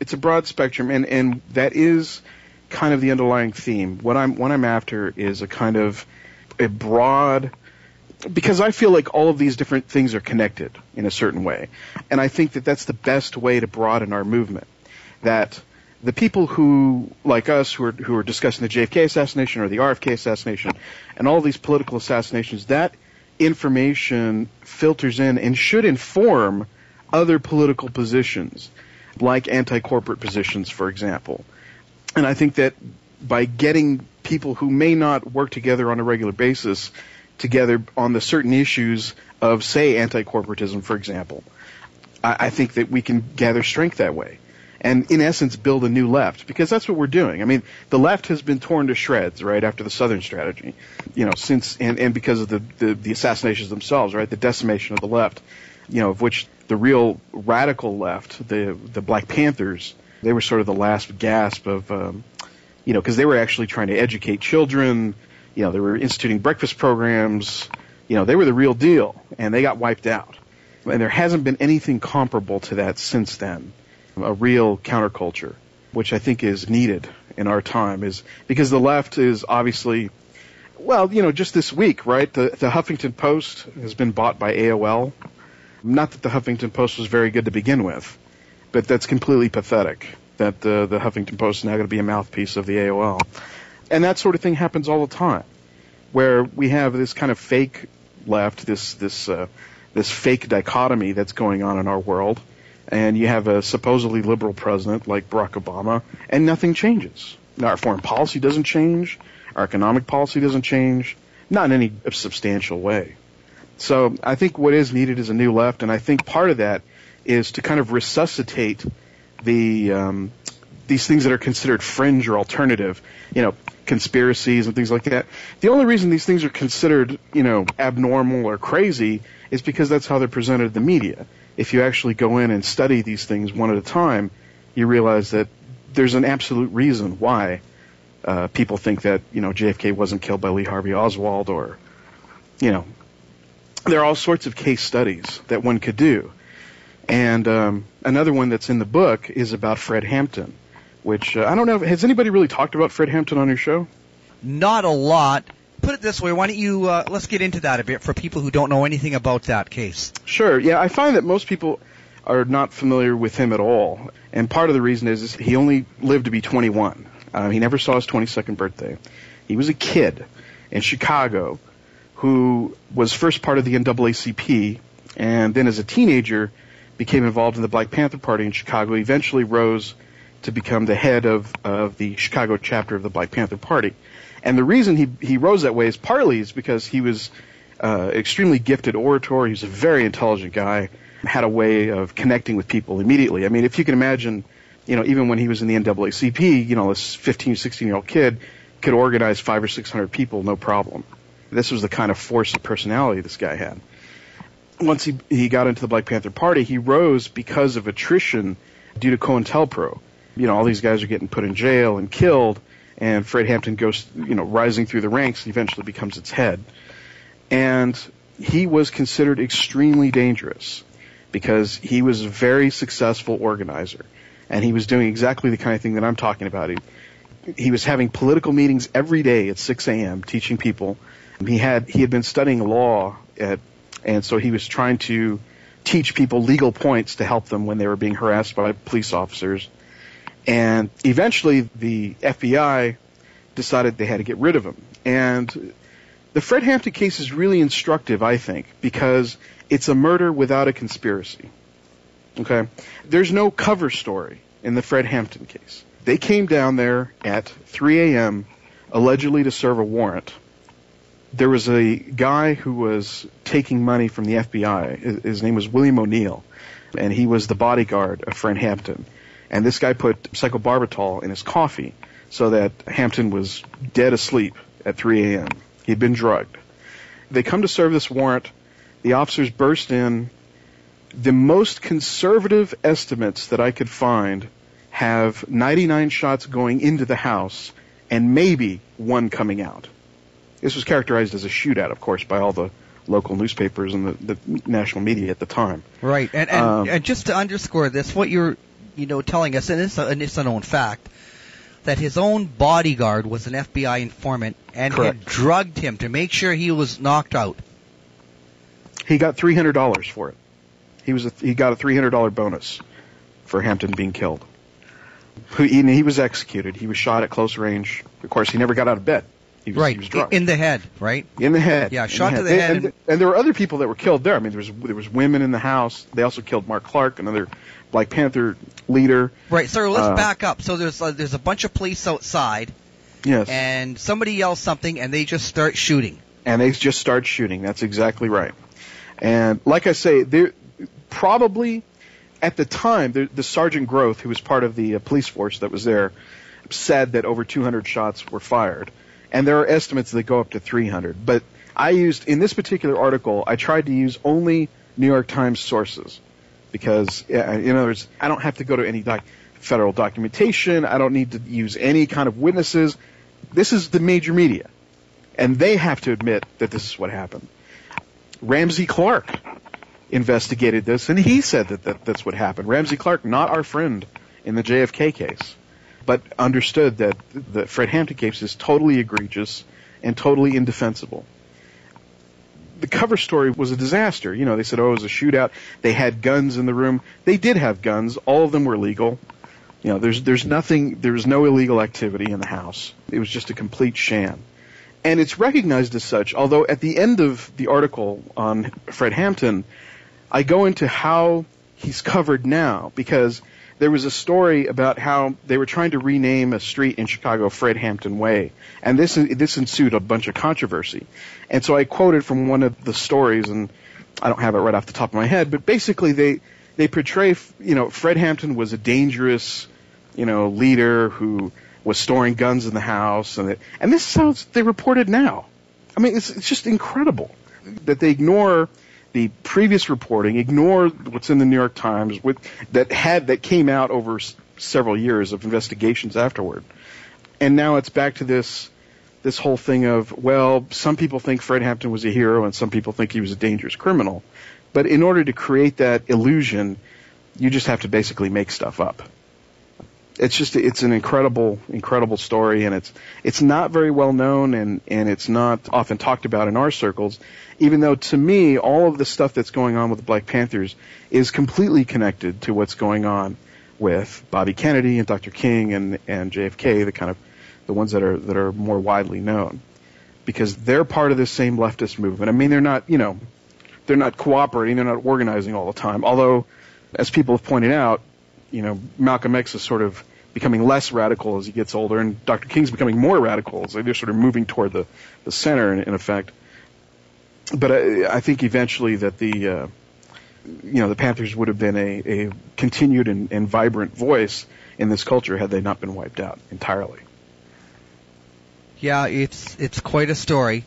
It's a broad spectrum, and that is kind of the underlying theme. What I'm after is a kind of a broad, because I feel like all of these different things are connected in a certain way, and I think that that's the best way to broaden our movement. That the people who, like us, who are discussing the JFK assassination or the RFK assassination, and all these political assassinations, that information filters in and should inform other political positions, like anti-corporate positions, for example. And I think that by getting people who may not work together on a regular basis together on the certain issues of, say, anti-corporatism, for example, I think that we can gather strength that way. And in essence, build a new left, because that's what we're doing. I mean, the left has been torn to shreds, right, after the Southern strategy, since, and because of the assassinations themselves, right, the decimation of the left, of which the real radical left, the Black Panthers, they were sort of the last gasp of, because they were actually trying to educate children, they were instituting breakfast programs, they were the real deal, and they got wiped out. And there hasn't been anything comparable to that since then. A real counterculture, which I think is needed in our time, is because the left is obviously, just this week, right? The Huffington Post has been bought by AOL. Not that the Huffington Post was very good to begin with, but that's completely pathetic that the Huffington Post is now going to be a mouthpiece of the AOL. And that sort of thing happens all the time, where we have this kind of fake left, this fake dichotomy that's going on in our world. And you have a supposedly liberal president like Barack Obama, and nothing changes. Our foreign policy doesn't change. Our economic policy doesn't change. Not in any substantial way. So I think what is needed is a new left, and I think part of that is to kind of resuscitate these things that are considered fringe or alternative, conspiracies and things like that. The only reason these things are considered, abnormal or crazy is because that's how they're presented in the media. If you actually go in and study these things one at a time, you realize that there's an absolute reason why people think that, JFK wasn't killed by Lee Harvey Oswald, or, there are all sorts of case studies that one could do. And another one that's in the book is about Fred Hampton, which I don't know, has anybody really talked about Fred Hampton on your show? Not a lot. Put it this way, why don't you, let's get into that a bit for people who don't know anything about that case. Sure, yeah, I find that most people are not familiar with him at all, and part of the reason is he only lived to be 21. He never saw his 22nd birthday. He was a kid in Chicago who was first part of the NAACP, and then as a teenager became involved in the Black Panther Party in Chicago, eventually rose to become the head of the Chicago chapter of the Black Panther Party. And the reason he rose that way is partly because he was extremely gifted orator. He was a very intelligent guy, had a way of connecting with people immediately. I mean, if you can imagine, even when he was in the NAACP, this 15, 16-year-old kid could organize 500 or 600 people, no problem. This was the kind of force of personality this guy had. Once he got into the Black Panther Party, he rose because of attrition due to COINTELPRO. All these guys are getting put in jail and killed, and Fred Hampton goes, rising through the ranks and eventually becomes its head. And he was considered extremely dangerous because he was a very successful organizer, and he was doing exactly the kind of thing that I'm talking about. He was having political meetings every day at 6 a.m. teaching people. He had been studying law, and so he was trying to teach people legal points to help them when they were being harassed by police officers. And eventually the FBI decided they had to get rid of him. And the Fred Hampton case is really instructive, I think, because it's a murder without a conspiracy. Okay? There's no cover story in the Fred Hampton case. They came down there at 3 a.m. allegedly to serve a warrant. There was a guy who was taking money from the FBI. His name was William O'Neill, and he was the bodyguard of Fred Hampton. And this guy put psychobarbital in his coffee so that Hampton was dead asleep at 3 a.m. He'd been drugged. They come to serve this warrant. The officers burst in. The most conservative estimates that I could find have 99 shots going into the house and maybe one coming out. This was characterized as a shootout, of course, by all the local newspapers and the national media at the time. Right, and just to underscore this, what you're telling us, and it's a known fact, that his own bodyguard was an FBI informant and Correct. had drugged him to make sure he was knocked out. He got $300 for it. He got a $300 bonus for Hampton being killed. He was executed. He was shot at close range. Of course, he never got out of bed. He was drunk. In the head, right? In the head. Yeah, shot to the head. And there were other people that were killed there. I mean, there was women in the house. They also killed Mark Clark, another Black Panther leader. Right. So let's back up. So there's a bunch of police outside. Yes. And somebody yells something, and they just start shooting. That's exactly right. And like I say, there probably at the time, the Sergeant Groth, who was part of the police force that was there, said that over 200 shots were fired. And there are estimates that go up to 300. But in this particular article, I tried to use only New York Times sources. Because, in other words, I don't have to go to any federal documentation. I don't need to use any kind of witnesses. This is the major media. And they have to admit that this is what happened. Ramsey Clark investigated this, and he said that's what happened. Ramsey Clark, not our friend in the JFK case, but understood that the Fred Hampton case is totally egregious and totally indefensible. The cover story was a disaster. They said, it was a shootout. They had guns in the room. They did have guns. All of them were legal. There was no illegal activity in the house. It was just a complete sham. And it's recognized as such, although at the end of the article on Fred Hampton, I go into how he's covered now, because there was a story about how they were trying to rename a street in Chicago Fred Hampton Way, and this ensued a bunch of controversy. And so I quoted from one of the stories, and I don't have it right off the top of my head, but basically they portray, Fred Hampton was a dangerous, leader who was storing guns in the house, and this is how they reported now. I mean, it's just incredible that they ignore the previous reporting, ignore what's in the New York Times that came out over several years of investigations afterward, and now it's back to this whole thing of, well, some people think Fred Hampton was a hero and some people think he was a dangerous criminal, but in order to create that illusion, you just have to basically make stuff up. It's an incredible story, and it's not very well known, and it's not often talked about in our circles, even though to me all of the stuff that's going on with the Black Panthers is completely connected to what's going on with Bobby Kennedy and Dr. King and JFK, the ones that are more widely known, because they're part of this same leftist movement. I mean, they're not cooperating, they're not organizing all the time, although, as people have pointed out, Malcolm X is sort of becoming less radical as he gets older, and Dr. King's becoming more radical as they're sort of moving toward the center, in effect. But I think eventually that the Panthers would have been a continued and vibrant voice in this culture had they not been wiped out entirely. Yeah, it's quite a story.